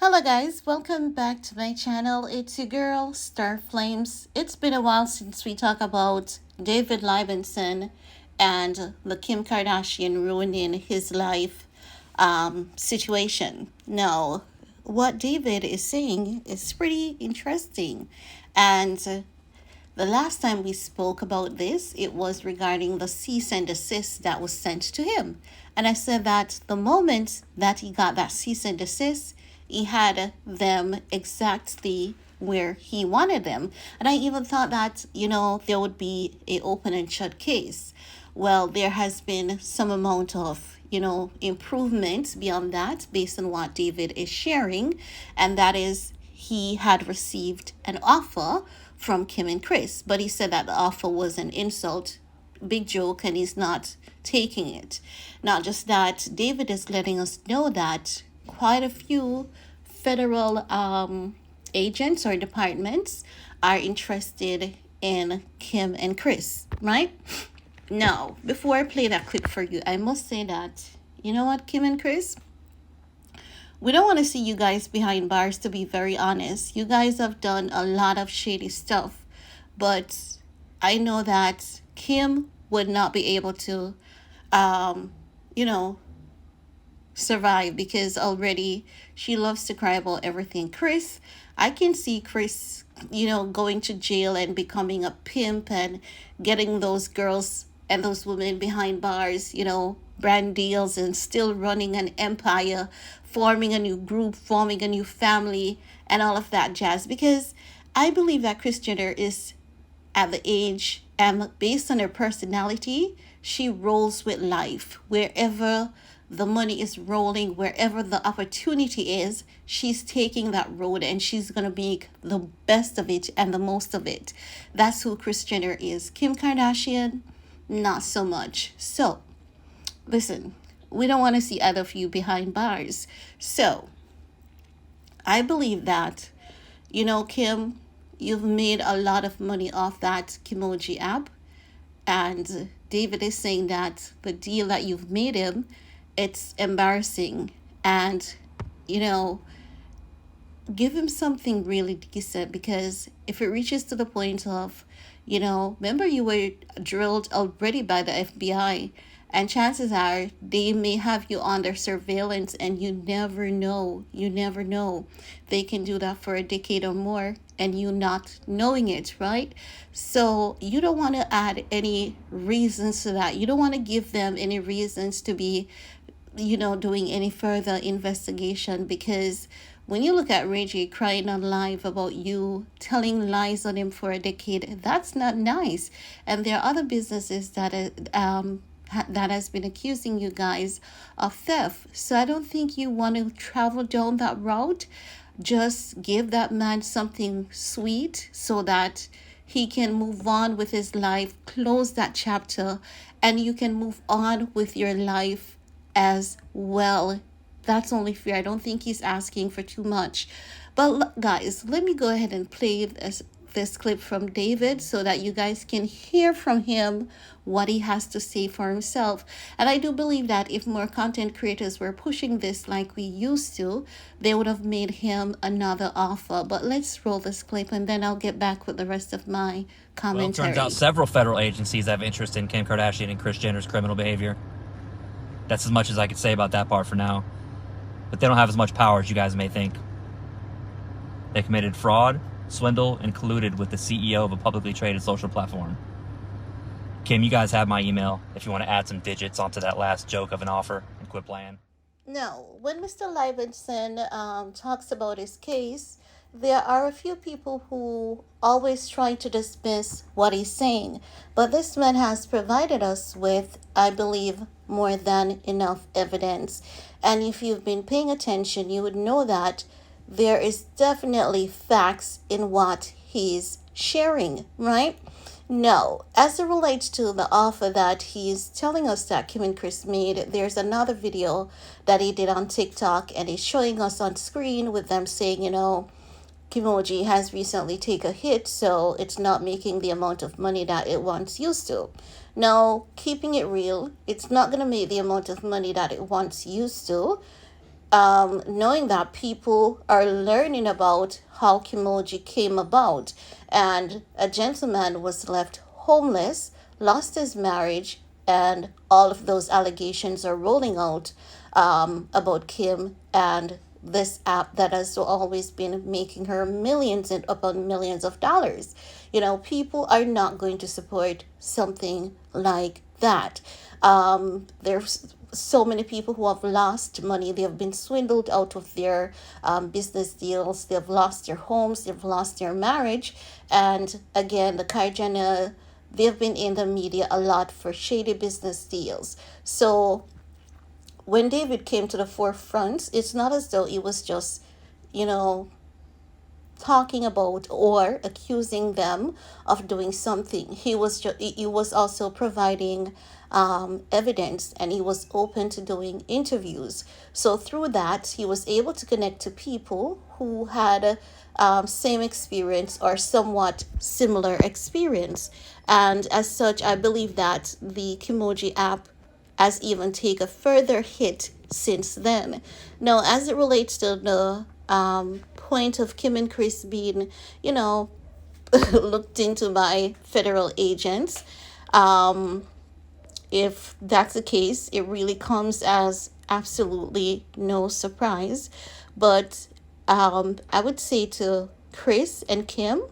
Hello guys, welcome back to my channel. It's your girl, Star Flames. It's been a while since we talk about David Liebensohn and the Kim Kardashian ruining his life situation. Now, what David is saying is pretty interesting. And the last time we spoke about this, it was regarding the cease and desist that was sent to him. And I said that the moment that he got that cease and desist, he had them exactly where he wanted them. And I even thought that, there would be a open and shut case. Well, there has been some amount of, improvement beyond that based on what David is sharing. And that is he had received an offer from Kim and Kris, but he said that the offer was an insult, big joke, and he's not taking it. Not just that, David is letting us know that quite a few federal agents or departments are interested in Kim and Kris, right? Now, before I play that clip for you, I must say that, you know what, Kim and Kris? We don't want to see you guys behind bars, to be very honest. You guys have done a lot of shady stuff, but I know that Kim would not be able to, you know, survive because already she loves to cry about everything. Kris, I can see Kris, going to jail and becoming a pimp and getting those girls and those women behind bars, brand deals and still running an empire, forming a new group, forming a new family, and all of that jazz. Because I believe that Kris Jenner is at the age and based on her personality, she rolls with life. Wherever the money is rolling, wherever the opportunity is, she's taking that road and she's going to make the best of it and the most of it. That's who Kris Jenner is. Kim Kardashian, not so much. So, listen, we don't want to see either of you behind bars. So, I believe that, Kim, you've made a lot of money off that Kimoji app. And David is saying that the deal that you've made him, it's embarrassing. And, give him something really decent, because if it reaches to the point of, remember you were drilled already by the FBI, and chances are they may have you under surveillance, and you never know. You never know. They can do that for a decade or more and you not knowing it, right? So you don't want to add any reasons to that. You don't want to give them any reasons to be, doing any further investigation, because when you look at Ray J crying on live about you telling lies on him for a decade, that's not nice. And there are other businesses that has been accusing you guys of theft. So I don't think you want to travel down that route. Just give that man something sweet so that he can move on with his life, close that chapter, and you can move on with your life as well. That's only fair. I don't think he's asking for too much. But guys, let me go ahead and play this clip from David so that you guys can hear from him what he has to say for himself. And I do believe that if more content creators were pushing this like we used to, they would have made him another offer. But let's roll this clip and then I'll get back with the rest of my commentary. Well, it turns out several federal agencies have interest in Kim Kardashian and Kris Jenner's criminal behavior. That's as much as I could say about that part for now. But they don't have as much power as you guys may think. They committed fraud, swindle, and colluded with the CEO of a publicly traded social platform. Kim, you guys have my email if you want to add some digits onto that last joke of an offer and quit playing. Now, when Mr. Liebensohn talks about his case, there are a few people who always try to dismiss what he's saying. But this man has provided us with, I believe, more than enough evidence. And if you've been paying attention, you would know that there is definitely facts in what he's sharing, right? Now, as it relates to the offer that he's telling us that Kim and Kris made, there's another video that he did on TikTok, and he's showing us on screen with them saying, Kimoji has recently taken a hit, so it's not making the amount of money that it once used to. Now, keeping it real, it's not going to make the amount of money that it once used to. knowing that people are learning about how Kimoji came about, and a gentleman was left homeless, lost his marriage, and all of those allegations are rolling out about Kim and this app that has always been making her millions and upon millions of dollars. People are not going to support something like that. There's so many people who have lost money. They have been swindled out of their business deals. They've lost their homes. They've lost their marriage. And again, the Kardashian, they've been in the media a lot for shady business deals. So when David came to the forefront, it's not as though it was just, you know, talking about or accusing them of doing something. He was also providing evidence, and he was open to doing interviews. So through that, he was able to connect to people who had same experience or somewhat similar experience. And as such, I believe that the Kimoji app has even take a further hit since then. Now, as it relates to the point of Kim and Kris being, you know, looked into by federal agents, um, if that's the case, it really comes as absolutely no surprise. But I would say to Kris and Kim,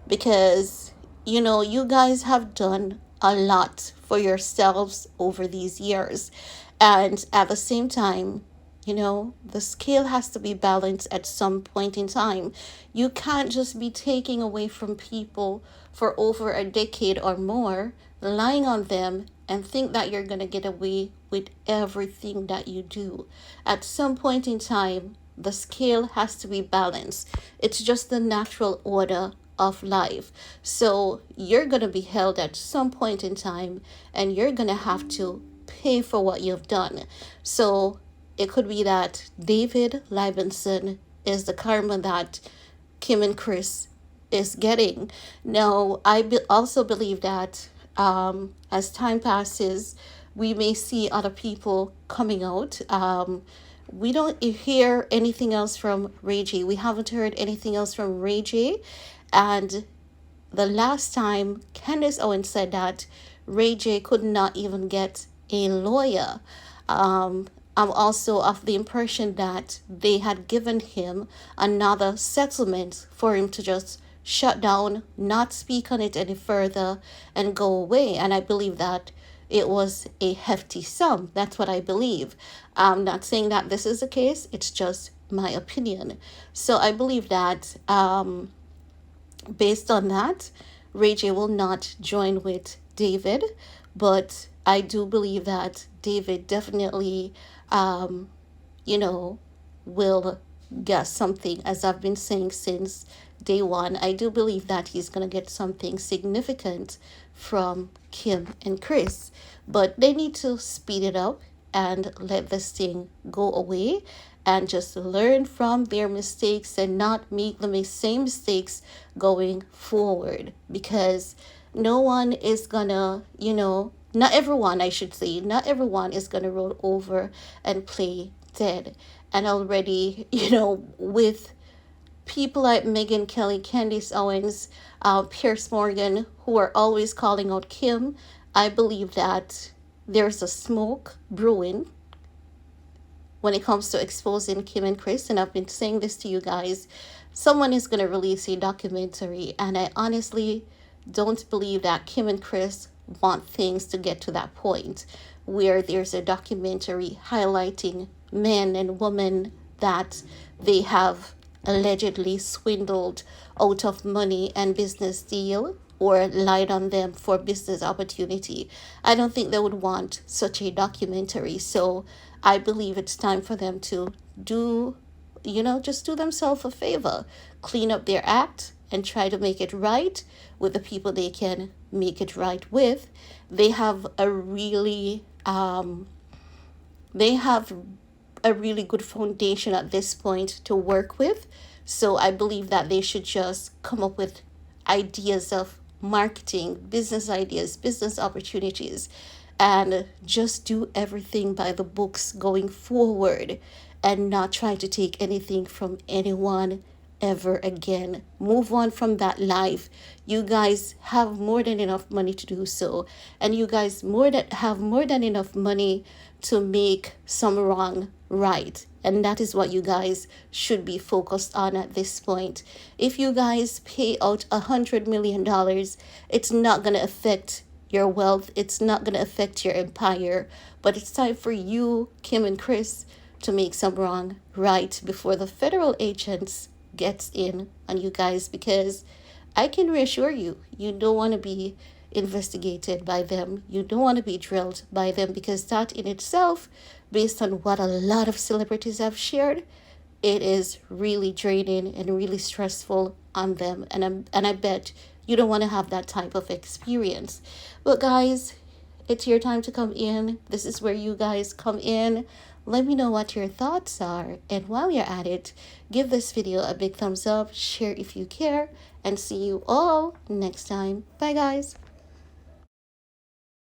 because you guys have done a lot for yourselves over these years. And at the same time, the scale has to be balanced at some point in time. You can't just be taking away from people for over a decade or more, lying on them, and think that you're going to get away with everything that you do. At some point in time, the scale has to be balanced. It's just the natural order of life. So you're going to be held at some point in time, and you're going to have to pay for what you've done. So it could be that David Liebensohn is the karma that Kim and Kris is getting. Now, also believe that as time passes, we may see other people coming out. We don't hear anything else from Ray J. We haven't heard anything else from Ray J. And the last time Candace Owens said that Ray J could not even get a lawyer. I'm also of the impression that they had given him another settlement for him to just shut down, not speak on it any further, and go away. And I believe that it was a hefty sum. That's what I believe. I'm not saying that this is the case, it's just my opinion. So I believe that based on that, Ray J will not join with David, but I do believe that David definitely, um, you know, will get something, as I've been saying since day one. I do believe that he's going to get something significant from Kim and Kris, but they need to speed it up and let this thing go away and just learn from their mistakes and not make the same mistakes going forward, because no one is gonna, not everyone, I should say, not everyone is gonna roll over and play dead. And already, with people like Megan Kelly, Candice Owens, Pierce Morgan, who are always calling out Kim, I believe that there's a smoke brewing when it comes to exposing Kim and Kris. And I've been saying this to you guys. Someone is going to release a documentary, and I honestly don't believe that Kim and Kris want things to get to that point where there's a documentary highlighting men and women that they have allegedly swindled out of money and business deal, or lied on them for business opportunity. I don't think they would want such a documentary. So I believe it's time for them to do, just do themselves a favor, clean up their act, and try to make it right with the people they can make it right with. They have a really they have a really good foundation at this point to work with. So I believe that they should just come up with ideas of marketing, business ideas, business opportunities, and just do everything by the books going forward. and not try to take anything from anyone ever again. Move on from that life. You guys have more than enough money to do so, and you guys have more than enough money to make some wrong right. And that is what you guys should be focused on at this point. If you guys pay out $100 million, it's not gonna affect your wealth. It's not gonna affect your empire. But it's time for you, Kim and Kris, to make some wrong right before the federal agents gets in on you guys, because I can reassure you, you don't want to be investigated by them. You don't want to be drilled by them, because that in itself, based on what a lot of celebrities have shared, it is really draining and really stressful on them. And I bet you don't want to have that type of experience. But guys, it's your time to come in. This is where you guys come in. Let me know what your thoughts are. And while you're at it, give this video a big thumbs up, share if you care, and see you all next time. Bye, guys.